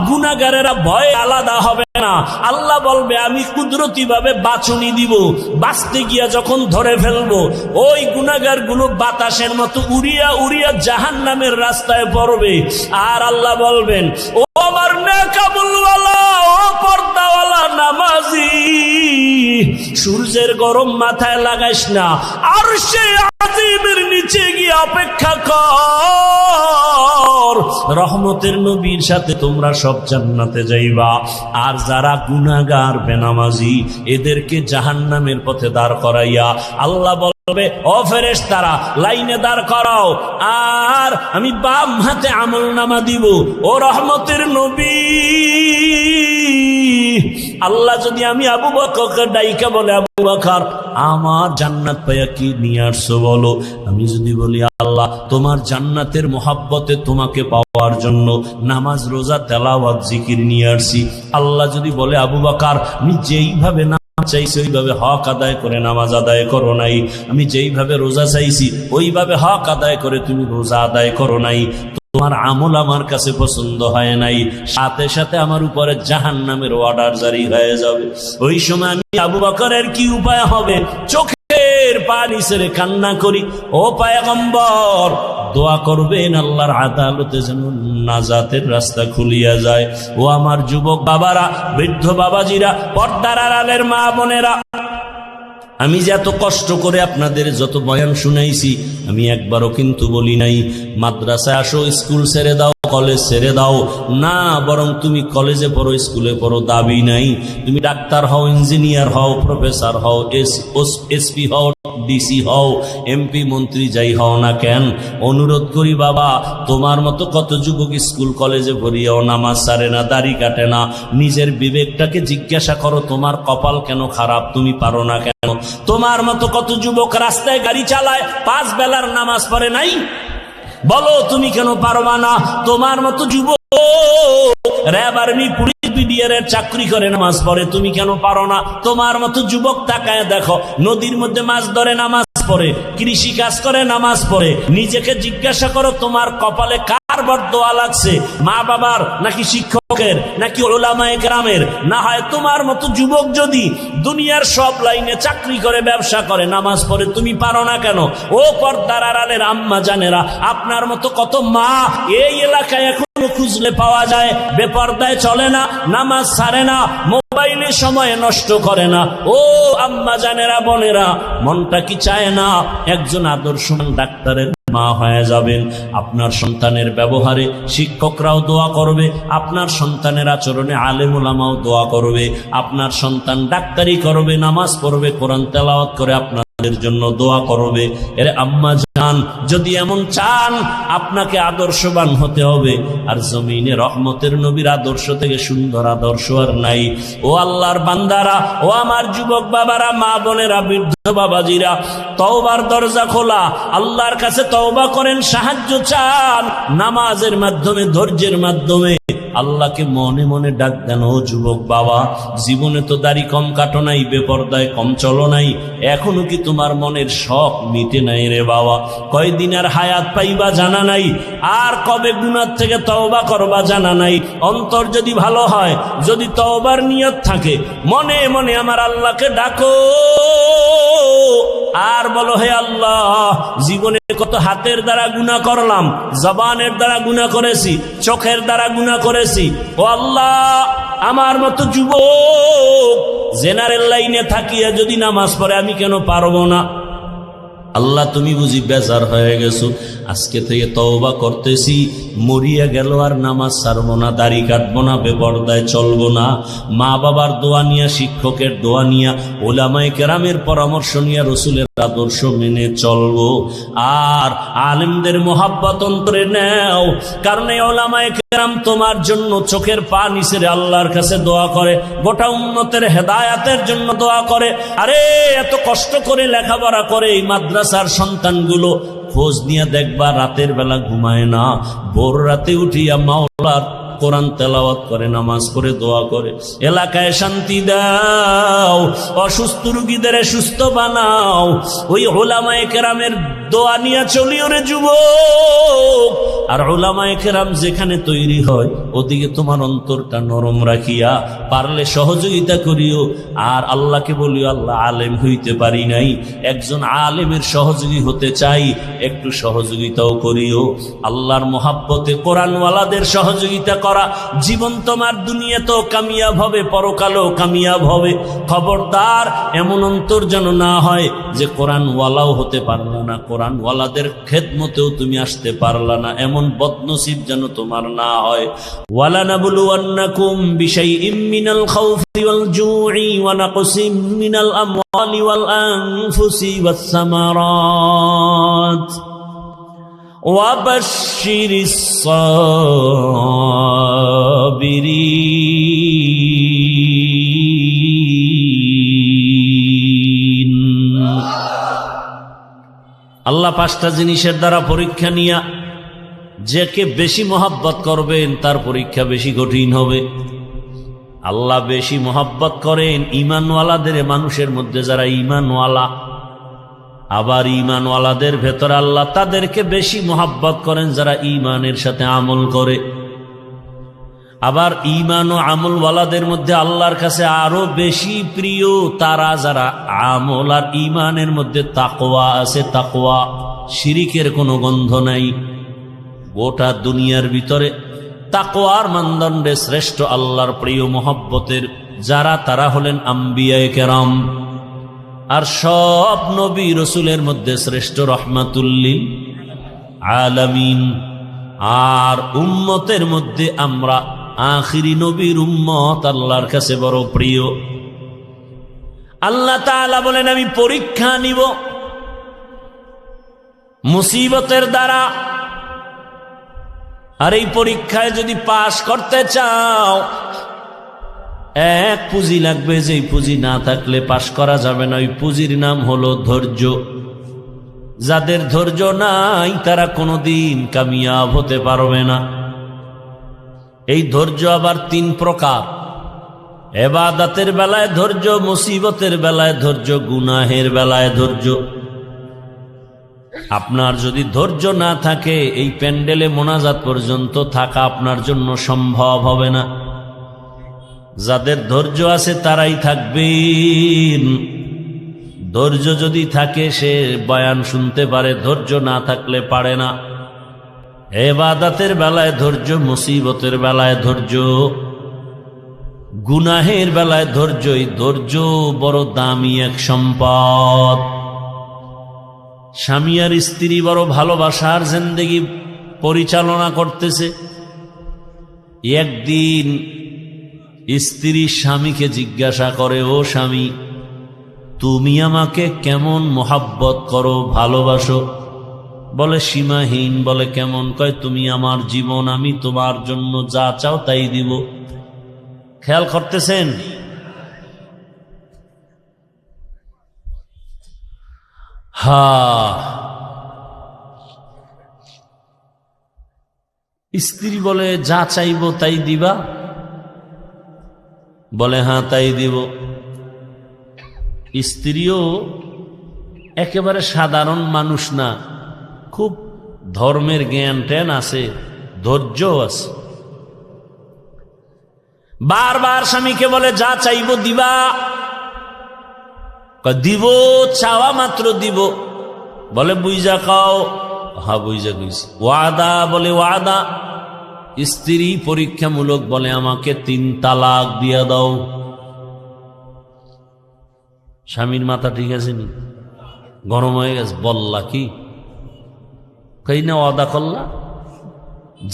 গুনাহগারেরা ভয়ে আলাদা হবে না। আল্লাহ বলবে আমি কুদরতি ভাবে বাছুনি দিব, বাঁচতে গিয়া যখন ধরে ফেলবো ওই গুনাহগার গুলো বাতাসের মতো উড়িয়া উড়িয়া জাহান্নামের রাস্তায় পড়বে। আর আল্লাহ বলবেন ও আমার নেকাবুলওয়ালা, ও পর্দাওয়ালা নামাজি, সূর্যের গরম মাথায় লাগাইস না, আরশে আজিমের নিচে গিয়ে অপেক্ষা কর, রহমতের নবীর সাথে তোমরা সব জান্নাতে যাইবা। আর যারা গুনাহগার বেনামাজি এদেরকে জাহান্নামের পথে দাঁড় করাইয়া আল্লাহ বলবে ও ফেরেশতারা লাইনে দাঁড় করাও, আর আমি বাম হাতে আমলনামা দিব। ও রহমতের নবী, আল্লাহ যদি আমি আবু বকরকে ডাইকা বলে আবু বকর আমার জান্নাত পাইয়া কি নিয়ে আসছো বলো, আমি যদি বলি আল্লাহ তোমার জান্নাতের মোহাব্বতে তোমাকে পাওয়ার জন্য নামাজ রোজা তেলাওয়াত জিকির নিয়ে আসছি, আল্লাহ যদি বলে আবু বকর আমি যেইভাবে চাইছি ওইভাবে হক আদায় করে নামাজ আদায় করো নাই, আমি যেইভাবে রোজা চাইছি ওইভাবে হক আদায় করে তুমি রোজা আদায় করো নাই, তোমার আমল আমার কাছে পছন্দ হয় নাই, সাথে সাথে আমার উপরে জাহান্নামের অর্ডার জারি হয়ে যাবে। ওই সময় আমি আবু বকরের কি উপায় হবে? চোখের পানি ছেড়ে কান্না করি, ও পয়গম্বর দোয়া করবেন আল্লাহর আদালতে যেন নাজাতের রাস্তা খুলিয়া যায়। ও আমার যুবক বাবারা, বৃদ্ধ বাবাজিরা, পর্দার আড়ালের মা বোনেরা, আমি যে এত কষ্ট করে আপনাদের যত বয়ান শুনাইছি আমি একবারও কিন্তু বলি নাই মাদ্রাসায় আসো, স্কুল ছেড়ে দাও, কলেজ ছেড়ে দাও, না, বরং তুমি কলেজে পড়ো, স্কুলে পড়ো, দাবি নাই তুমি ডাক্তার হও, ইঞ্জিনিয়ার হও, প্রফেসর হও, এসপি হও, ডিসি হও, এমপি মন্ত্রী যাই হও না কেন, অনুরোধ করি বাবা তোমার মতো কত যুবক স্কুল কলেজে পড়িয়াও নামাজ ছাড়ে না, দাড়ি কাটে না, নিজের বিবেকটাকে জিজ্ঞাসা করো তোমার কপাল কেন খারাপ, তুমি পারো না কেন? তোমার মতো কত যুবক রাস্তায় গাড়ি চালায়, 5 বেলার নামাজ পড়ে নাই, বলো তুমি কেন পারবা না? তোমার মতো যুবক র্যাব আর্মি পুলিশ বিডিআর চাকরি করে নামাজ পড়ে, তুমি কেন পারো না? তোমার মতো যুবক তাকায় দেখো, নদীর মধ্যে মাছ ধরে নামাজ পড়ে, কৃষি কাজ করে নামাজ পড়ে, নিজেকে জিজ্ঞাসা করো তোমার কপালে কার বরদোয়া লাগছে, মা বাবার নাকি শিক্ষকের নাকি উলামায়ে কেরামের? না হয় তোমার মতো যুবক যদি দুনিয়ার সব লাইনে চাকরি করে ব্যবসা করে নামাজ পড়ে, তুমি পারো না কেন? ও পর্দার আড়ালের আম্মা জানেরা, আপনার মতো কত মা এই এলাকায় এখনো খুঁজলে পাওয়া যায়, বেপর্দায় চলে না, নামাজ ছাড়ে না, মোবাইলে সময় নষ্ট করে না। ও আম্মা জানেরা, বোনেরা, মনটা কি চায় না একজন আদর্শমান ডাক্তারের মা হয়ে যাবেন? আপনার সন্তানের ব্যবহারে শিক্ষকরাও দোয়া করবে, আপনার সন্তানের আচরণে আলেম ওলামাও দোয়া করবে, আপনার সন্তান ডাক্তারি করবে, নামাজ পড়বে, কোরআন তেলাওয়াত করে আপনাদের জন্য দোয়া করবে। এর আম্মা জান যদি এমন চান আপনাকে আদর্শবান হতে হবে, আর জমিনে রহমতের নবীর আদর্শ থেকে সুন্দর আদর্শ আর নাই। ও আল্লাহর বান্দারা, ও আমার যুবক বাবারা, মা বোনেরা, বৃদ্ধ বাবাজিরা, তওবার দরজা খোলা, আল্লাহর কাছে তওবা করেন, সাহায্য চান, নামাজের মাধ্যমে, ধৈর্যের মাধ্যমে আল্লাহকে মনে মনে ডাক দেন। ও যুবক বাবা, জীবনে তো দাড়ি কম কাটো নাই, বেপরদায় কম চলো নাই, এখনো কি তোমার মনের শখ মিটে নাই রে বাবা? কয়দিন আর হায়াত পাইবা জানা নাই, আর কবে গুনাহ থেকে তওবা করবা জানা নাই। অন্তর যদি ভালো হয়, যদি তওবার নিয়ত থাকে, মনে মনে আমার আল্লাহকে ডাকো আর বলো হে আল্লাহ, জীবনে কত হাতের দ্বারা গুনাহ করলাম, জবানের দ্বারা গুনাহ করেছি, চোখের দ্বারা গুনাহ করেছি, ও আল্লাহ আমার মতো যুবক জেনারেল লাইনে থাকিয়া যদি নামাজ পড়ে আমি কেন পারবো না? আল্লাহ তুমি বুঝি বেজার হয়ে গেছো, আজকে থেকে তওবা করতেছি, মরিয়া গেল আর নামাজ ছাড়বো না, দাড়ি কাটবো না, বেপরদায় চলবো না, মা বাবার দোয়া নিয়া, শিক্ষকের দোয়া নিয়া, উলামায়ে কেরামের পরামর্শ নিয়া, রসুলের আদর্শ মেনে চলবো। আর আলেমদের মোহাব্বত অন্তরে নেও, কারণ এই উলামায়ে কেরাম তোমার জন্য চোখের পানি ছেড়ে আল্লাহর কাছে দোয়া করে, গোটা উম্মতের হেদায়াতের জন্য দোয়া করে। আরে এত কষ্ট করে লেখাপড়া করে এই মাদ্রাসার সন্তানগুলো, খোঁজ নিয়ে দেখবা রাতের বেলা ঘুমায় না, ভোর রাতে উঠিয়া মাওলার কোরআন তেলাওয়াত করে, নামাজ পড়ে, দোয়া করে, এলাকায় শান্তি দাও, অসুস্থ রোগীদের সুস্থ বানাও। ওই উলামায়ে কেরামের দোয়া নিয়ে চলিও রে যুবক। আর উলামায়ে কেরাম যেখানে তৈরি হয় ওদিকে তোমার অন্তরটা নরম রাখিয়া পারলে সহযোগিতা করিও। আর আল্লাহকে বলিও, আল্লাহ আলেম হইতে পারি নাই, একজন আলেমের সহযোগী হতে চাই, একটু সহযোগিতাও করিও। আল্লাহর মহাব্বতে কোরআনওয়ালাদের সহযোগিতা করা জীবন তোমার দুনিয়াতেও কামিয়াব হবে, পরকালেও কামিয়াব হবে। খবরদার এমন অন্তর যেন না হয় যে কোরআনওয়ালাও হতে পারলা না, কোরআনওয়ালাদের খেদমতেও তুমি আসতে পারলা না, এমন বদনসিব যেন তোমার না হয়। ওয়ালানাবলুওয়ান্নাকুম বিশাইইম মিনাল খাউফি ওয়াল জুই ওয়া নাকসিম মিনাল আমওয়ালি ওয়াল আনফুসি ওয়াস সামারাত ওয়া বাশশিরিস সাবিরিন। আল্লাহ পাঁচটা জিনিসের দ্বারা পরীক্ষা নিয়া যাকে বেশি মহব্বত করবেন তার পরীক্ষা বেশি কঠিন হবে। আল্লাহ বেশি মহব্বত করেন ঈমানওয়ালাদের, মানুষের মধ্যে যারা ঈমানওয়ালা। আবার ঈমানওয়ালাদের ভেতরে আল্লাহ তাদেরকে বেশি মহব্বত করেন যারা ঈমানের সাথে আমল করে। আবার ঈমান ও আমলওয়ালাদের মধ্যে আল্লাহর কাছে আরো বেশি প্রিয় তারা যারা আমল আর ঈমানের মধ্যে তাকওয়া আছে, তাকওয়া, শিরিকের কোনো গন্ধ নাই। গোটা দুনিয়ার ভিতরে তাকওয়ার মানদণ্ডে শ্রেষ্ঠ আল্লাহর প্রিয় মহব্বতের যারা, তারা হলেন আম্বিয়ায়ে কেরাম। আর সব নবী রসুলের মধ্যে শ্রেষ্ঠ রহমাতুল্লিল আলামিন। আর উম্মতের মধ্যে আমরা আখিরি নবীর উম্মত আল্লাহর কাছে বড় প্রিয়। আল্লাহ তাআলা বলেন, আমি পরীক্ষা নিব মুসিবতের দ্বারা। আর এই পরীক্ষায় যদি পাশ করতে চাও, এক পুঁজি লাগবে, যে পুঁজি না থাকলে পাশ করা যাবে না। ওই পুঁজির নাম হলো ধৈর্য। যাদের ধৈর্য নাই তারা কোনোদিন কামিয়াব হতে পারবে না। এই ধৈর্য আবার তিন প্রকার: ইবাদতের বেলায় ধৈর্য, মুসিবতের বেলায় ধৈর্য, গুনাহের বেলায় ধৈর্য। আপনার যদি ধৈর্য না থাকে, এই প্যান্ডেলে মোনাজাত পর্যন্ত থাকা আপনার জন্য সম্ভব হবে না। যাদের ধৈর্য আছে তারাই থাকবেন। ধৈর্য যদি থাকে সে বয়ান শুনতে পারে, ধৈর্য না থাকলে পারে না। ইবাদতের বেলায় ধৈর্য, মুসিবতের বেলায় ধৈর্য, গুনাহের বেলায় ধৈর্য। এই ধৈর্য বড় দামি এক সম্পদ। স্বামী আর স্ত্রী বড় ভালোবাসার জিন্দেগি পরিচালনা করতেছে। একদিন স্ত্রী স্বামীকে জিজ্ঞাসা করে, ও স্বামী, তুমি আমাকে কেমন মোহাব্বত করো, ভালোবাসো? বলে সীমাহীন। বলে কেমন? কয়, তুমি আমার জীবন, আমি তোমার জন্য যা চাও তাই দিব। খেয়াল করতেছেন? স্ত্রী বলে, যা চাইবো তাই দিবা? বলে হ্যাঁ তাই দিব। স্ত্রীও একেবারে সাধারণ মানুষ না, খুব ধর্মের জ্ঞান ট্যান আছে, ধৈর্য আছে। বারবার স্বামীকে বলে, যা চাইবো দিবা? দিব, চাওয়া মাত্র দিব। বলে বুঝা খাও? হ্যাঁ বুঝা কইছি। ওয়াদা? বলে ওয়াদা। স্ত্রী পরীক্ষামূলক বলে, আমাকে 3 তালাক দিয়া দাও। স্বামীর মাথা ঠিক আছে নি? গরম হয়ে গেছে। বললা কি? কই না ওয়াদা করলা,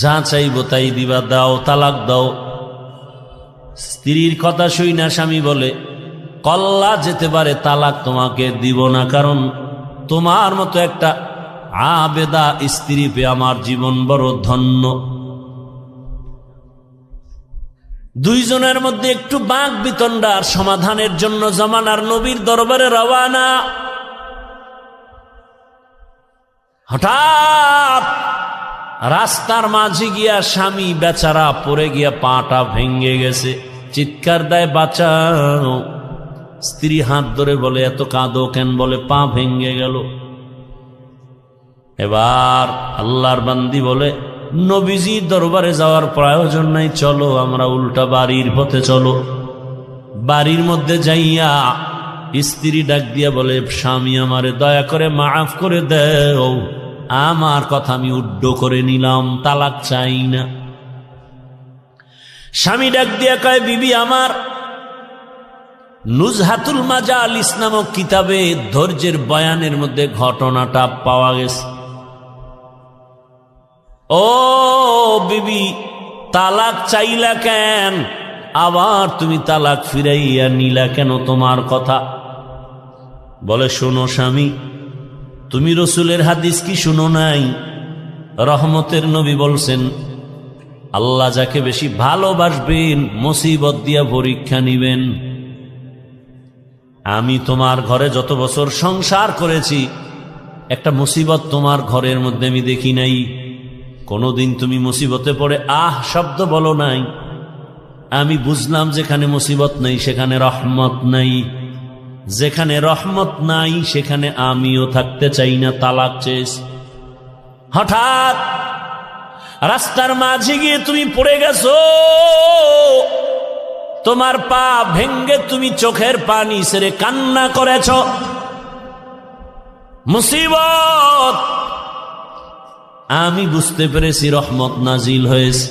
যা চাইবো তাই দিবা, দাও, তালাক দাও। স্ত্রীর কথা শুই না স্বামী বলে, কল্লা যেতে পারে, তালাক তোমাকে দিব না, কারণ তোমার মতো একটা আবেদা স্ত্রী পেয়ে আমার জীবন বড় ধন্য। দুইজনের মধ্যে একটু বাক বিতণ্ডার সমাধানের জন্য জামানার নবীর দরবারে রওয়ানা। হঠাৎ রাস্তার মাঝে গিয়া স্বামী বেচারা পড়ে গিয়া পাটা ভেঙ্গে গেছে, চিৎকার দেয় বাঁচাও। স্ত্রী হাত ধরে বলে এত কাঁদো কেন? বলে পা ভেঙ্গে গেল। এবার আল্লাহর বান্দি বলে নবীজি দরবারে যাওয়ার প্রয়োজন নাই, চলো আমরা উল্টা বাড়ির পথে চলো। বাড়ির মধ্যে যাইয়া স্ত্রী ডাক দিয়া বলে স্বামী আমারে দয়া করে মাফ করে দেও, আমার কথা আমি উড্ড করে নিলাম, তালাক চাই না। স্বামী ডাক দিয়া কয় বিবি আমার, নুজহাতুল মাজালিস নামক কিতাবে ধৈর্যের বয়ানের মধ্যে ঘটনাটা পাওয়া গেছে। ও বিবি, তালাক চাইলা কেন? আবার তুমি তালাক ফিরাইয়া নিলা কেন? তোমার কথা বলে শোনো স্বামী, তুমি রসুলের হাদিস কি শুনো নাই? রহমতের নবী বলছেন আল্লাহ যাকে বেশি ভালোবাসবেন মুসিবত দিয়া পরীক্ষা নিবেন। আমি তোমার ঘরে যত বছর সংসার করেছি একটা মুসিবত তোমার ঘরের মধ্যে আমি দেখি নাই। কোনোদিন তুমি মুসিবতে পড়ে আহ শব্দ বলো নাই। আমি বুঝলাম যেখানে মুসিবত নেই সেখানে রহমত নাই, যেখানে রহমত নাই সেখানে আমিও থাকতে চাই না, তালাক চেয়েছি। হঠাৎ রাস্তার মাঝে গিয়ে তুমি পড়ে গেছো, তোমার পা ভেঙ্গে তুমি চোখের পানি ছেড়ে কান্না করেছ। মুসিবত, আমি বুঝতে পেরেছি রহমত নাজিল হয়েছে।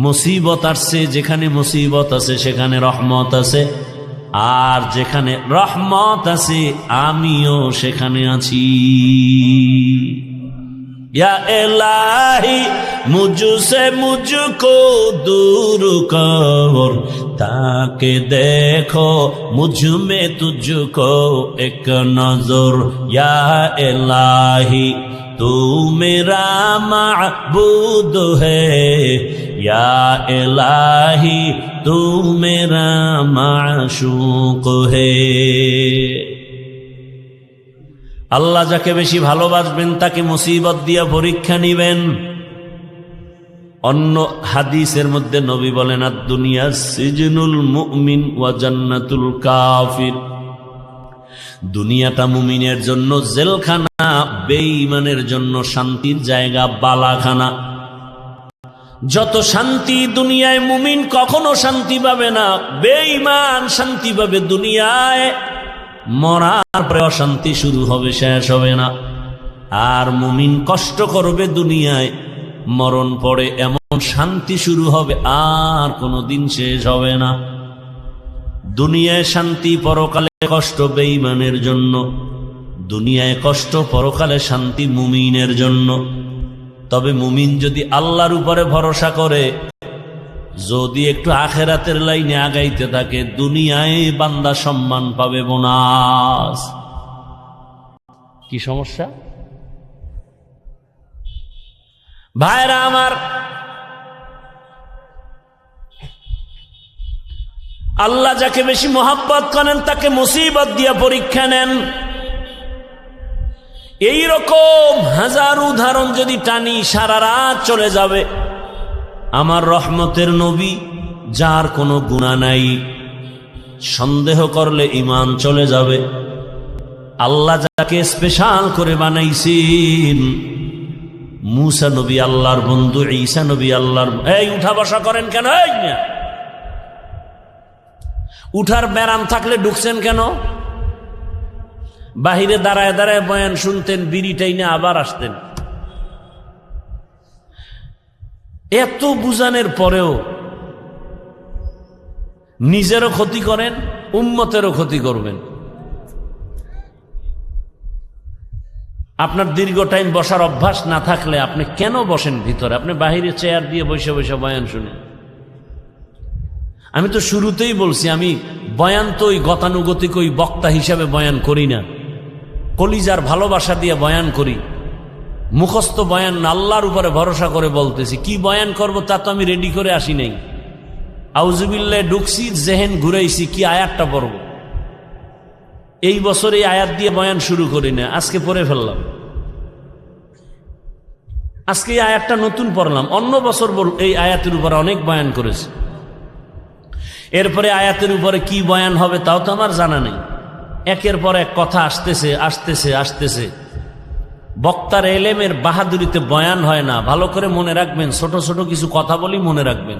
মুসিবত আসছে, যেখানে মুসিবত আছে সেখানে রহমত আছে, আর যেখানে রহমত আছে আমিও সেখানে আছি। या इलाही मुझसे मुझको दूर कर, ताकि देखो मुझ में तुझको एक नजर। या इलाही तू मेरा माबूद है, या इलाही तू मेरा माशूक है। আল্লাহ যাকে বেশি ভালোবাসবেন তাকে মুসিবত দিয়া পরীক্ষা নিবেন। অন্য হাদিসের মধ্যে নবী বলেন আদ-দুনিয়া সিজনুল মুমিন ওয়া জান্নাতুল কাফির, দুনিয়াটা মুমিনের জন্য জেলখানা, বেঈমানের জন্য শান্তির জায়গা, বালাখানা। যত শান্তি দুনিয়ায় মুমিন কখনো শান্তি পাবে না, বেঈমান শান্তি পাবে দুনিয়ায়, মরার পরে অশান্তি শুরু হবে, শেষ হবে না। আর মুমিন কষ্ট করবে দুনিয়ায়, মরণ পরে এমন শান্তি শুরু হবে আর কোনোদিন শেষ হবে না। দুনিয়ায় শান্তি, পরকালে কষ্ট বেঈমানের জন্য। দুনিয়ায় কষ্ট, পরকালে শান্তি মুমিনের জন্য। তবে মুমিন যদি আল্লাহর উপরে ভরসা করে, যদি একটু আখেরাতের লাইনে আগাইতে থাকে, দুনিয়ায় বান্দা সম্মান পাবে, বোনাস। কি সমস্যা ভাইরা আমার? আল্লাহ যাকে বেশি মোহাব্বত করেন তাকে মুসিবত দিয়া পরীক্ষা নেন। এই রকম হাজার উদাহরণ যদি টানি সারা রাত চলে যাবে। আমার রহমতের নবী, যার কোনো গুনাহ নাই, সন্দেহ করলে ঈমান চলে যাবে। আল্লাহ যাকে স্পেশাল করে বানাইছেন, মুসা নবী আল্লাহর বন্ধু, ঈসা নবী আল্লাহর। এই উঠা বসা করেন কেন? এই না, উঠার ব্যারাম থাকলে ঢুকছেন কেন? বাহিরে দাঁড়ায় দাঁড়ায় বয়ান শুনতেন, বিড়িটাই না আবার আসতেন। এত বুঝানোর পরেও নিজেরও ক্ষতি করেন, উম্মতেরও ক্ষতি করবেন। আপনার দীর্ঘ টাইম বসার অভ্যাস না থাকলে আপনি কেন বসেন ভিতরে? আপনি বাহিরে চেয়ার দিয়ে বসে বসে বয়ান শুনেন। আমি তো শুরুতেই বলছি, আমি বয়ান তো ওই গতানুগতিক ওই বক্তা হিসাবে বয়ান করি না, কলিজার ভালোবাসা দিয়ে বয়ান করি। মুখস্থ বয়ান আল্লাহর উপরে ভরসা করে বলতেছি। কি বয়ান করব তা তো আমি রেডি করে আসি নাই। আউযুবিল্লাহ ঢুকছি, জেহেন ঘুরাইছি, কি আয়াতটা পড়ব। এই বছর এই আয়াত দিয়ে বয়ান শুরু করি না, আজকে পড়ে ফেললাম। আজকে এই আয়াতটা নতুন পড়লাম, অন্য বছর এই আয়াতের উপরে অনেক বয়ান করেছে। এরপরে আয়াতের উপরে কি বয়ান হবে তাও তো আমার জানা নেই। একের পর এক কথা আসতেছে আসতেছে আসতেছে। বক্তার এলেমের বাহাদুরিতে বয়ান হয় না, ভালো করে মনে রাখবেন। ছোট ছোট কিছু কথা বলি, মনে রাখবেন।